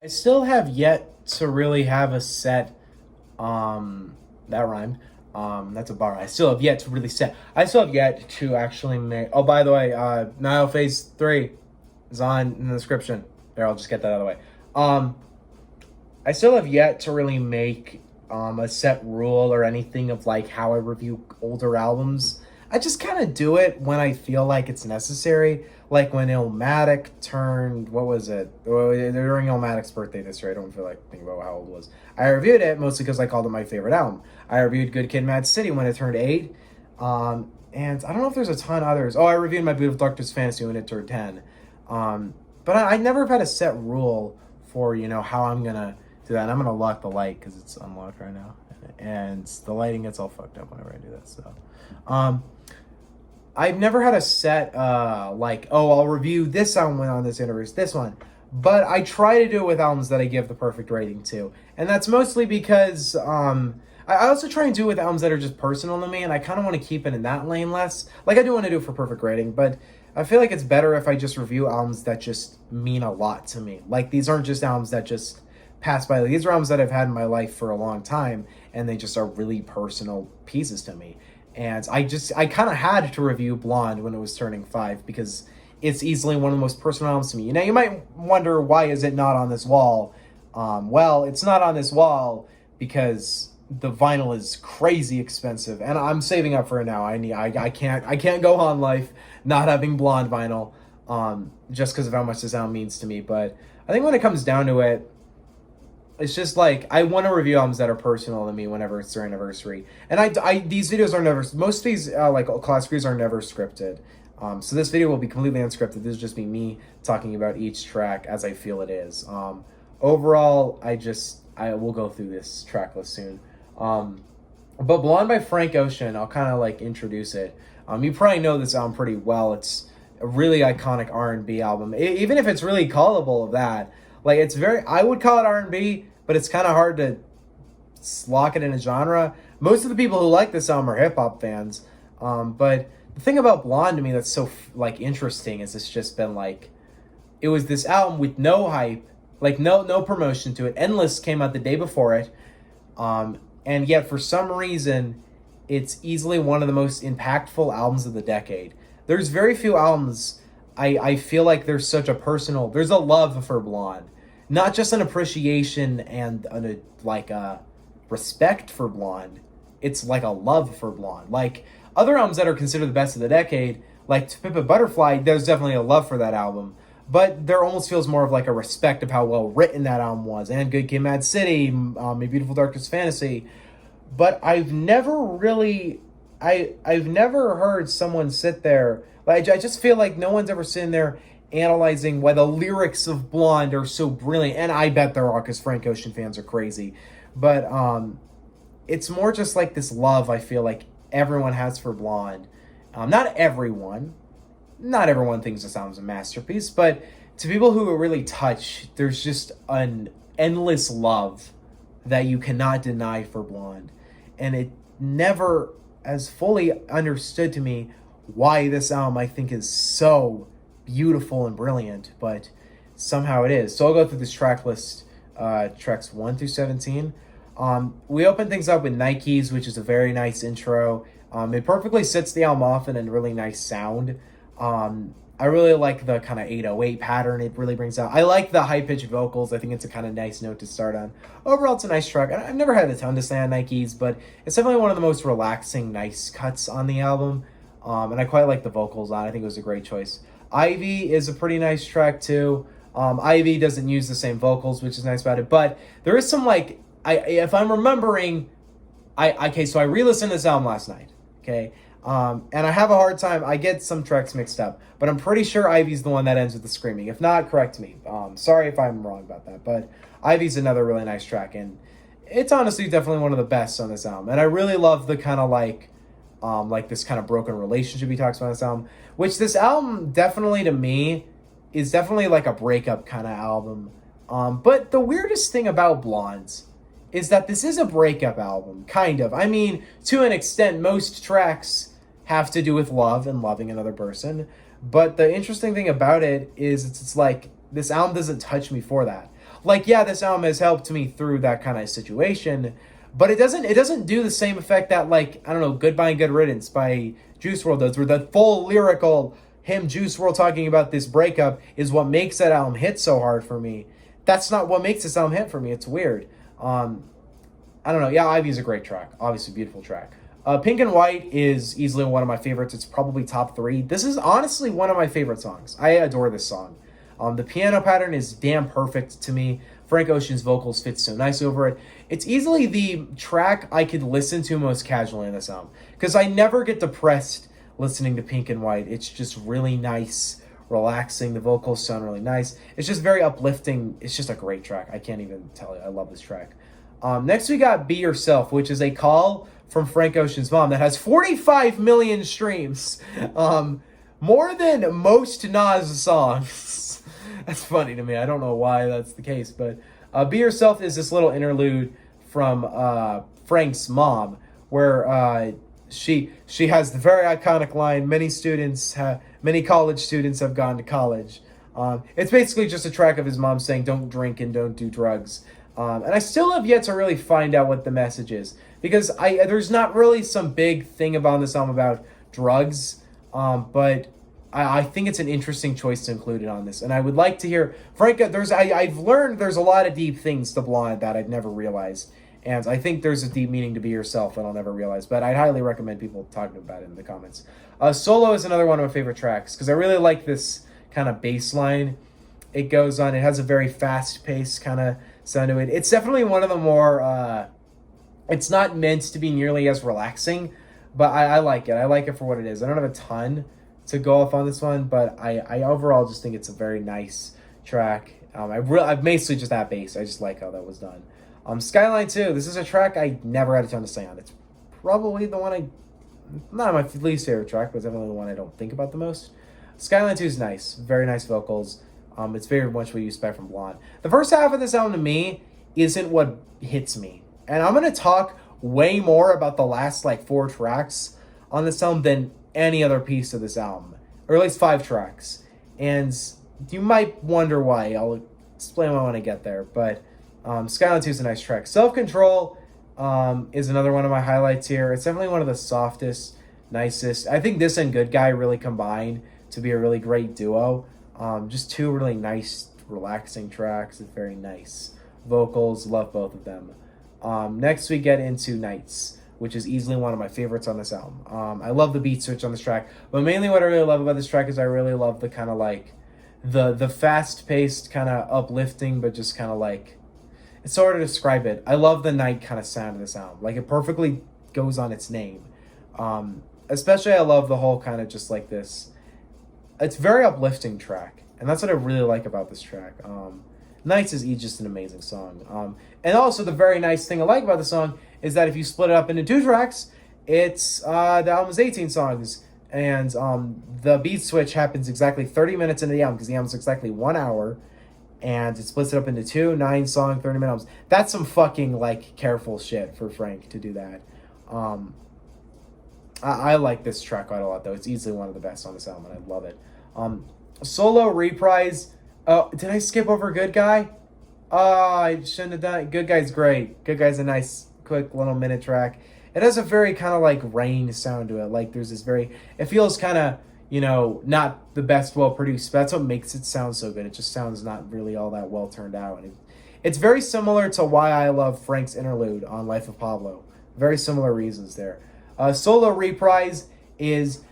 I still have yet to really have a set, that rhymed. That's a bar. I still have yet to really set. I still have yet to actually make. Oh, by the way, Nile Phase 3 is on in the description. There, I'll just get that out of the way. I still have yet to really make a set rule or anything of like how I review older albums. I just kind of do it when I feel like it's necessary. Like when Illmatic turned, what was it? During Illmatic's birthday this year. I don't feel like thinking about how old it was. I reviewed it mostly because I called it my favorite album. I reviewed Good Kid, Mad City when it turned 8. And I don't know if there's a ton of others. Oh, I reviewed My Beautiful Dark Twisted Fantasy when it turned 10. But I never have had a set rule for, how I'm going to do that. And I'm going to lock the light because it's unlocked right now. And the lighting gets all fucked up whenever I do that. So, I've never had a set, I'll review this album on this universe, this one. But I try to do it with albums that I give the perfect rating to. And that's mostly because I also try and do it with albums that are just personal to me. And I kind of want to keep it in that lane less. Like, I do want to do it for perfect rating. But I feel like it's better if I just review albums that just mean a lot to me. Like, these aren't just albums that just pass by. These are albums that I've had in my life for a long time. And they just are really personal pieces to me. And I kind of had to review Blonde when it was turning 5 because it's easily one of the most personal albums to me. Now, you might wonder, why is it not on this wall? Well, it's not on this wall because the vinyl is crazy expensive, and I'm saving up for it now. I can't go on life not having Blonde vinyl, just because of how much this album means to me. But I think when it comes down to it, it's just like, I want to review albums that are personal to me whenever it's their anniversary. And I these videos are never, most of these classic reviews are never scripted. So this video will be completely unscripted. This will just be me talking about each track as I feel it is. Overall, I will go through this track list soon. But Blonde by Frank Ocean, I'll kind of introduce it. You probably know this album pretty well. It's a really iconic R&B album. Even if it's really callable of that. It's I would call it R&B, but it's kind of hard to lock it in a genre. Most of the people who like this album are hip-hop fans. But the thing about Blonde to me that's so, interesting is it's just been, it was this album with no hype, no promotion to it. Endless came out the day before it. And yet, for some reason, it's easily one of the most impactful albums of the decade. There's very few albums I feel like there's a love for Blonde. Not just an appreciation and a respect for Blonde. It's like a love for Blonde. Like other albums that are considered the best of the decade, like To Pimp a Butterfly, there's definitely a love for that album. But there almost feels more of a respect of how well written that album was. And Good Kid, Mad City, My Beautiful Dark Twisted Fantasy. But I've never heard someone sit there. I just feel like no one's ever sitting there analyzing why the lyrics of Blonde are so brilliant. And I bet there are, because Frank Ocean fans are crazy. But it's more just this love I feel like everyone has for Blonde. Not everyone thinks this album's a masterpiece, but to people who are really touched, there's just an endless love that you cannot deny for Blonde. And it never has fully understood to me why this album I think is so beautiful and brilliant, but somehow it is. So I'll go through this track list, tracks 1 through 17. We open things up with Nikes, which is a very nice intro. It perfectly sets the album off in a really nice sound. I really like the kind of 808 pattern it really brings out. I like the high-pitched vocals. I think it's a kind of nice note to start on. Overall, it's a nice track. I've never had a ton to say on Nikes, but it's definitely one of the most relaxing, nice cuts on the album. And I quite like the vocals on it. I think it was a great choice. Ivy is a pretty nice track, too. Ivy doesn't use the same vocals, which is nice about it. But there is some, if I'm remembering... so I re-listened to this album last night, okay? And I have a hard time. I get some tracks mixed up, but I'm pretty sure Ivy's the one that ends with the screaming. If not, correct me. Sorry if I'm wrong about that, but Ivy's another really nice track, and it's honestly definitely one of the best on this album. And I really love the kind of this kind of broken relationship he talks about in this album, which this album definitely to me is definitely a breakup kind of album. But the weirdest thing about Blondes is that this is a breakup album, kind of. I mean, to an extent, most tracks have to do with love and loving another person. But the interesting thing about it is it's this album doesn't touch me for that. Like, yeah, this album has helped me through that kind of situation, but it doesn't do the same effect that, like, I don't know, Goodbye and Good Riddance by Juice WRLD does, where the full lyrical him, Juice WRLD, talking about this breakup is what makes that album hit so hard for me. That's not what makes this album hit for me. It's weird. I don't know. Yeah, Ivy's a great track. Obviously, beautiful track. Pink and White is easily one of my favorites. It's probably top 3. This is honestly one of my favorite songs. I adore this song. The piano pattern is damn perfect to me. Frank Ocean's vocals fit so nice over it. It's easily the track I could listen to most casually in this album, because I never get depressed listening to Pink and White. It's just really nice, relaxing. The vocals sound really nice. It's just very uplifting. It's just a great track. I can't even tell you. I love this track. Next we got Be Yourself, which is a call from Frank Ocean's mom that has 45 million streams. More than most Nas songs. That's funny to me. I don't know why that's the case, but Be Yourself is this little interlude from Frank's mom, where she has the very iconic line, many college students have gone to college. It's basically just a track of his mom saying, don't drink and don't do drugs. And I still have yet to really find out what the message is, because there's not really some big thing about this album about drugs, but I think it's an interesting choice to include it on this. And I would like to hear, Frank, I've learned there's a lot of deep things to Blonde that I've never realized. And I think there's a deep meaning to Be Yourself that I'll never realize. But I'd highly recommend people talking about it in the comments. Solo is another one of my favorite tracks, because I really like this kind of bass line it goes on. It has a very fast-paced kind of sound to it. It's definitely one of the more... it's not meant to be nearly as relaxing, but I like it. I like it for what it is. I don't have a ton to go off on this one, but I overall just think it's a very nice track. I've basically just that bass. I just like how that was done. Skyline 2, this is a track I never had a ton to say on. It's probably the one not my least favorite track, but it's definitely the one I don't think about the most. Skyline 2 is nice. Very nice vocals. It's very much what you expect from Blonde. The first half of this album, to me, isn't what hits me. And I'm going to talk way more about the last, 4 tracks on this album than any other piece of this album. Or at least 5 tracks. And you might wonder why. I'll explain why when I get there. But Skyline 2 is a nice track. Self-Control is another one of my highlights here. It's definitely one of the softest, nicest. I think this and Good Guy really combine to be a really great duo. Just 2 really nice, relaxing tracks. It's very nice. Vocals, love both of them. Next we get into Nights, which is easily one of my favorites on this album. I love the beat switch on this track, but mainly what I really love about this track is I really love the kind of the fast-paced kind of uplifting, but just kind of it's hard to describe it. I love the night kind of sound of this album. It perfectly goes on its name. Especially I love the whole kind of just this. It's a very uplifting track, and that's what I really like about this track. Nights is just an amazing song. And also the very nice thing I like about the song is that if you split it up into 2 tracks, it's the album is 18 songs, and the beat switch happens exactly 30 minutes into the album, because the album's exactly 1 hour, and it splits it up into 2 9-song 30-minute albums. That's some fucking careful shit for Frank to do that. I like this track quite a lot, though. It's easily one of the best on this album, and I love it. Solo Reprise. Did I skip over Good Guy? I shouldn't have done it. Good Guy's great. Good Guy's a nice, quick little minute track. It has a very kind of rain sound to it. There's this it feels kind of, not the best well produced, but that's what makes it sound so good. It just sounds not really all that well turned out. And it's very similar to why I love Frank's interlude on Life of Pablo. Very similar reasons there. Solo Reprise is,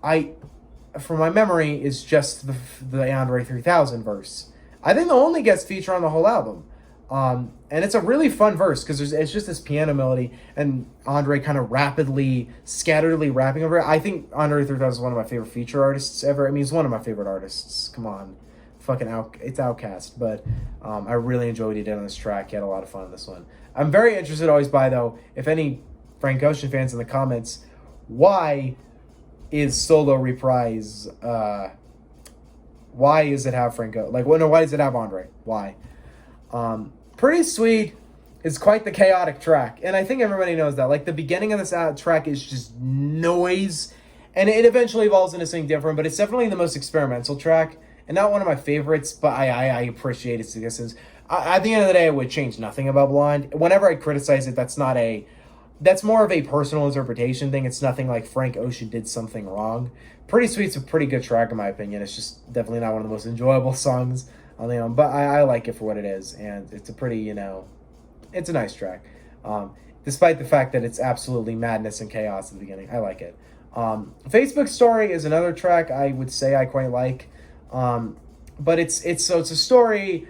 from my memory, is just the Andre 3000 verse. I think the only guest feature on the whole album. And it's a really fun verse, because it's just this piano melody and Andre kind of scatteredly rapping over it. I think Andre 3000 is one of my favorite feature artists ever. I mean, he's one of my favorite artists. Come on. It's Outkast. But I really enjoyed what he did on this track. He had a lot of fun on this one. I'm very interested always though, if any Frank Ocean fans in the comments, why is Solo Reprise, why does it have Franco? Why does it have Andre? Why? Pretty Sweet is quite the chaotic track, and I think everybody knows that. The beginning of this track is just noise, and it eventually evolves into something different, but it's definitely the most experimental track, and not one of my favorites, but I appreciate its existence. At the end of the day, I would change nothing about Blonde. Whenever I criticize it, that's more of a personal interpretation thing. It's nothing like Frank Ocean did something wrong. Pretty Sweet's a pretty good track in my opinion. It's just definitely not one of the most enjoyable songs on the album, but I like it for what it is, and it's a pretty, it's a nice track. Despite the fact that it's absolutely madness and chaos at the beginning, I like it. Facebook Story is another track I would say I quite like, but it's a story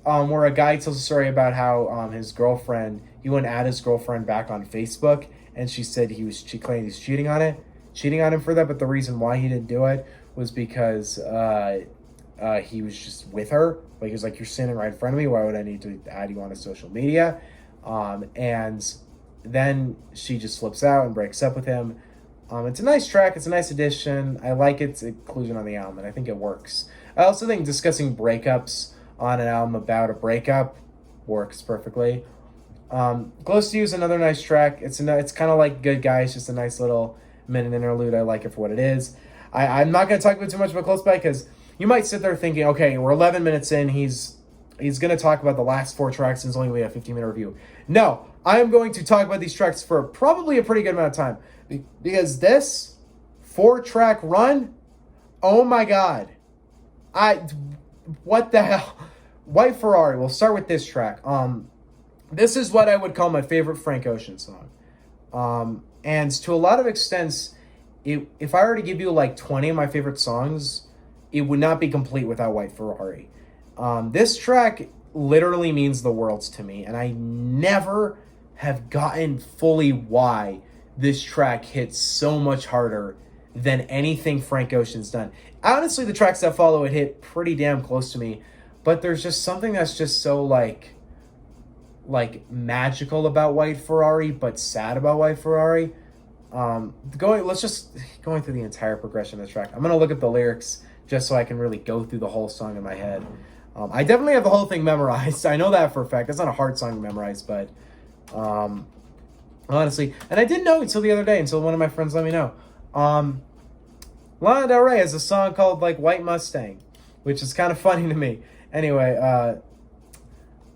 where a guy tells a story about how his girlfriend, he went at his girlfriend back on Facebook, and she said she claimed he's cheating on him for that, but the reason why he didn't do it was because he was just with her. Like, he was like, you're standing right in front of me, why would I need to add you on a social media? And then she just flips out and breaks up with him. It's a nice track, it's a nice addition. I like its inclusion on the album, and I think it works. I also think discussing breakups on an album about a breakup works perfectly. Close to You is another nice track. It's kind of like Good Guy. It's just a nice little minute interlude. I like it for what it is. I'm not going to talk about too much about Close By, because you might sit there thinking, okay, we're 11 minutes in. He's going to talk about the last 4 tracks, and it's only going to be a 15-minute review. No, I am going to talk about these tracks for probably a pretty good amount of time, because this 4-track run, oh my God. What the hell? White Ferrari. We'll start with this track. This is what I would call my favorite Frank Ocean song. And to a lot of extents, if I were to give you like 20 of my favorite songs, it would not be complete without White Ferrari. This track literally means the world to me, and I never have gotten fully why this track hits so much harder than anything Frank Ocean's done. Honestly, the tracks that follow it hit pretty damn close to me, but there's just something that's just so like magical about White Ferrari, but sad about White Ferrari. Going through the entire progression of the track. I'm gonna look at the lyrics just so I can really go through the whole song in my head. I definitely have the whole thing memorized. I know that for a fact. It's not a hard song to memorize, but honestly, and I didn't know until the other day, until one of my friends let me know. Lana Del Rey has a song called like White Mustang, which is kind of funny to me. Anyway,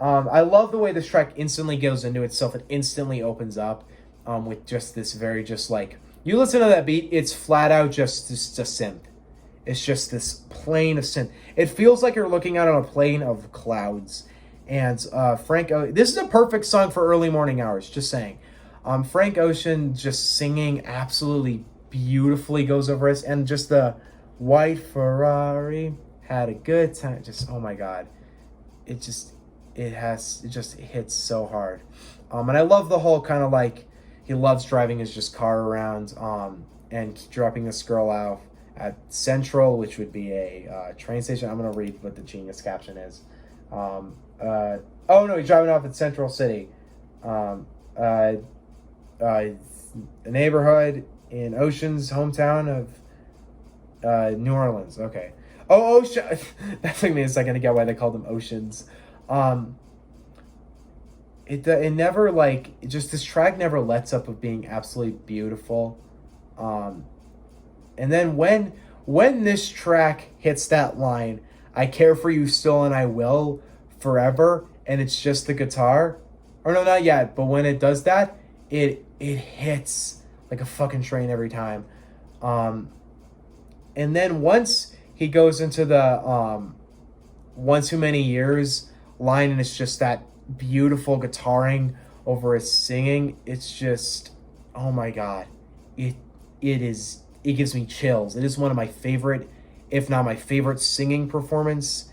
I love the way this track instantly goes into itself. It instantly opens up with just this very you listen to that beat, it's flat out just a synth. It's just this plane of synth. It feels like you're looking out on a plane of clouds. And this is a perfect song for early morning hours, just saying. Frank Ocean just singing absolutely beautifully goes over us, and just the White Ferrari had a good time. Just, oh my God. It just hits so hard. And I love the whole kind of like, he loves driving his just car around and dropping this girl out at Central, which would be a train station. I'm going to read what the genius caption is. Oh no, he's driving off at Central City. A neighborhood in Ocean's hometown of New Orleans. Okay. Oh, Ocean. That took me a second to get why they called them Oceans. It never this track never lets up of being absolutely beautiful. And then when this track hits that line, I care for you still and I will forever, and it's just the guitar, or no, not yet, but when it does that, it hits like a fucking train every time. And then once he goes into the one too many years line, and it's just that beautiful guitaring over his singing, it's just, oh my God, it gives me chills. It is one of my favorite, if not my favorite, singing performance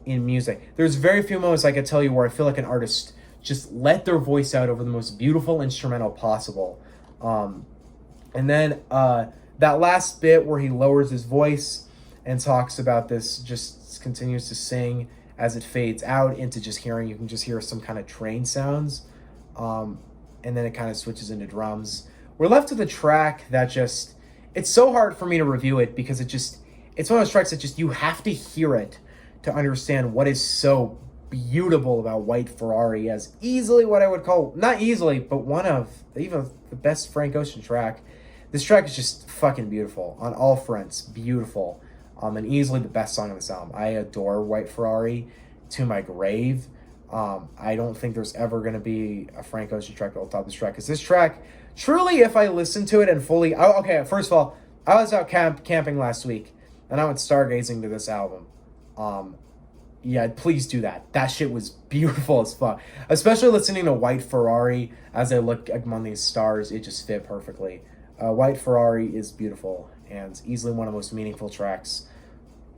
in music. There's very few moments I could tell you where I feel like an artist just let their voice out over the most beautiful instrumental possible. And then that last bit where he lowers his voice and talks about this, just continues to sing as it fades out into just you can just hear some kind of train sounds. And then it kind of switches into drums. We're left with a track that just, it's so hard for me to review it because it's one of those tracks that just, you have to hear it to understand what is so beautiful about White Ferrari, as easily what I would call, not easily, but one of even the best Frank Ocean track. This track is just fucking beautiful on all fronts, beautiful, and easily the best song on this album. I adore White Ferrari to my grave. I don't think there's ever going to be a Frank Ocean track that will top this track. Because this track, truly, if I listen to it and fully... okay, first of all, I was out camping last week, and I went stargazing to this album. Yeah, please do that. That shit was beautiful as fuck. Especially listening to White Ferrari as I look among these stars, it just fit perfectly. White Ferrari is beautiful and easily one of the most meaningful tracks,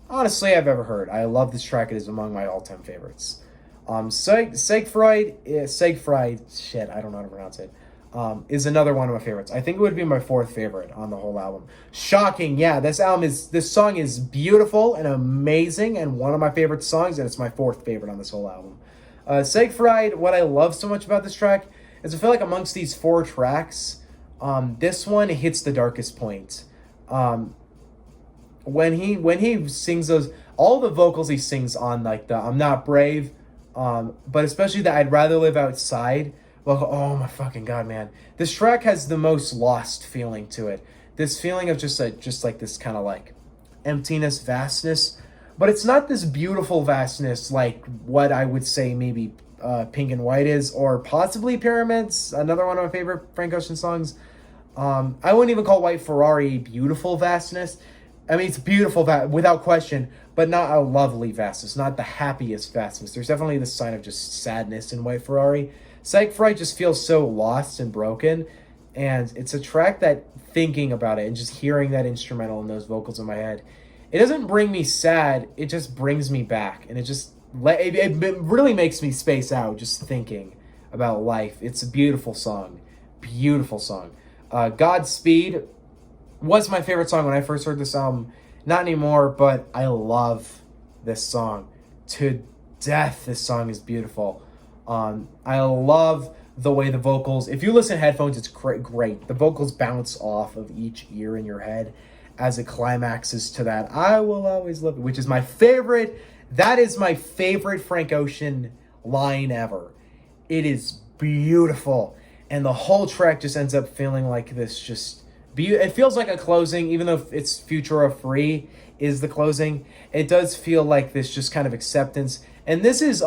honestly, I've ever heard. I love this track. It is among my all-time favorites. Seigfried, shit, I don't know how to pronounce it, is another one of my favorites. I think it would be my fourth favorite on the whole album. Shocking, yeah, this song is beautiful and amazing and one of my favorite songs, and it's my fourth favorite on this whole album. Seigfried, what I love so much about this track is I feel like amongst these four tracks, this one hits the darkest point. When he sings those, all the vocals he sings on, like the I'm Not Brave, but especially the I'd Rather Live Outside. Well, oh my fucking god, man. This track has the most lost feeling to it. This feeling of just like this kind of like emptiness, vastness. But it's not this beautiful vastness like what I would say maybe Pink and White is, or possibly Pyramids, another one of my favorite Frank Ocean songs. I wouldn't even call White Ferrari beautiful vastness. I mean, it's beautiful without question, but not a lovely vastness, not the happiest vastness. There's definitely this sign of just sadness in White Ferrari. Seigfried just feels so lost and broken, and it's a track that, thinking about it and just hearing that instrumental and those vocals in my head, it doesn't bring me sad, it just brings me back, and it really makes me space out just thinking about life. It's a beautiful song. Godspeed was my favorite song when I first heard this album. Not anymore, but I love this song to death. This song is beautiful. I love the way the vocals, if you listen to headphones, it's great. The vocals bounce off of each ear in your head as it climaxes to that I Will Always Love You, which is my favorite. That is my favorite Frank Ocean line ever. It is beautiful. And the whole track just ends up feeling like this just... It feels like a closing, even though it's Futura free is the closing. It does feel like this just kind of acceptance. And this is,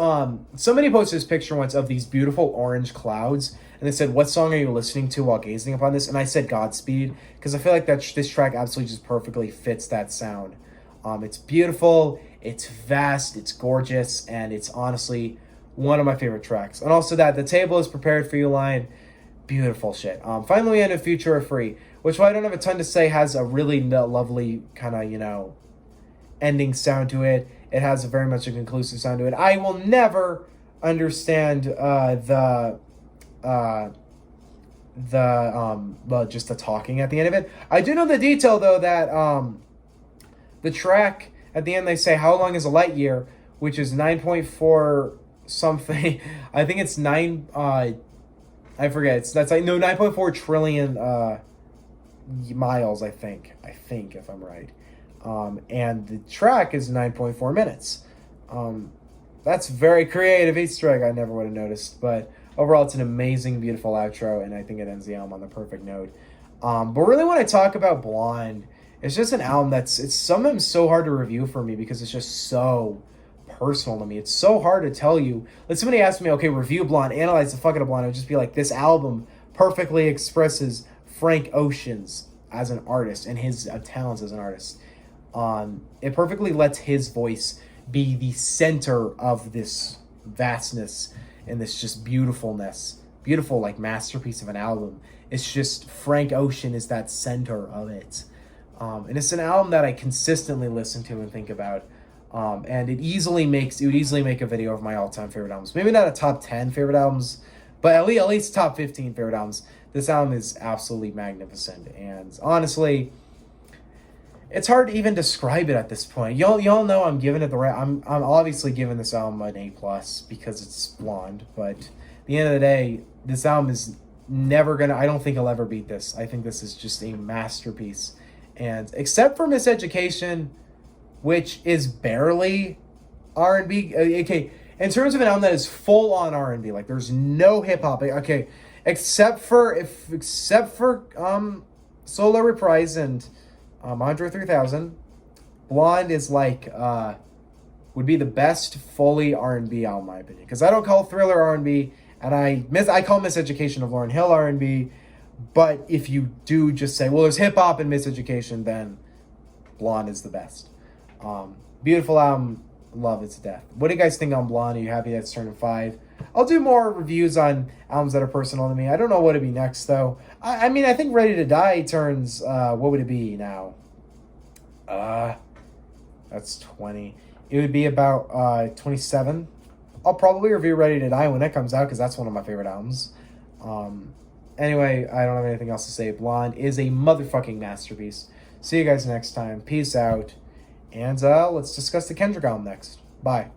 somebody posted this picture once of these beautiful orange clouds. And they said, what song are you listening to while gazing upon this? And I said Godspeed, because I feel like this track absolutely just perfectly fits that sound. It's beautiful, it's vast, it's gorgeous, and it's honestly one of my favorite tracks. And also that, the table is prepared for you line. Beautiful shit. Finally, we end with Future Free, which, while I don't have a ton to say, has a really lovely kind of, ending sound to it. It has a very much a conclusive sound to it. I will never understand just the talking at the end of it. I do know the detail, though, that the track at the end, they say, how long is a light year, which is 9.4 something. I think it's 9... I forget. That's 9.4 trillion miles. I think if I'm right. And the track is 9.4 minutes. That's very creative Easter egg I never would have noticed. But overall, it's an amazing, beautiful outro, and I think it ends the album on the perfect note. But really, when I talk about Blonde, it's just an album it's sometimes so hard to review for me because it's just so personal to me. It's so hard to tell you. Like, somebody asked me, okay, review Blonde, analyze the fuck out of Blonde. I would just be like, this album perfectly expresses Frank Ocean's as an artist and his talents as an artist. It perfectly lets his voice be the center of this vastness and this just beautiful like masterpiece of an album. It's just Frank Ocean is that center of it. And it's an album that I consistently listen to and think about. And it would easily make a video of my all-time favorite albums. Maybe not a top 10 favorite albums, but at least top 15 favorite albums. This album is absolutely magnificent, and honestly, it's hard to even describe it at this point. Y'all know I'm giving it the right. I'm obviously giving this album an A+ because it's Blonde. But at the end of the day, this album is never gonna. I don't think I'll ever beat this. I think this is just a masterpiece, and except for Miseducation, which is barely R&B. Okay, in terms of an album that is full on R&B, like there's no hip hop. Okay, except for Solo Reprise and Andre 3000, Blonde is like would be the best fully R&B album, in my opinion. Because I don't call Thriller R&B, and I call Miseducation of Lauryn Hill R&B. But if you do just say, well, there's hip hop and Miseducation, then Blonde is the best. Beautiful album, love it to death. What do you guys think on Blonde? Are you happy that's turning 5? I'll do more reviews on albums that are personal to me. I don't know what to be next, though. I mean, I think Ready to Die turns, what would it be now? That's 20. It would be about 27. I'll probably review Ready to Die when it comes out, because that's one of my favorite albums. Anyway, I don't have anything else to say. Blonde is a motherfucking masterpiece. See you guys next time. Peace out. And let's discuss the Kendrick album next. Bye.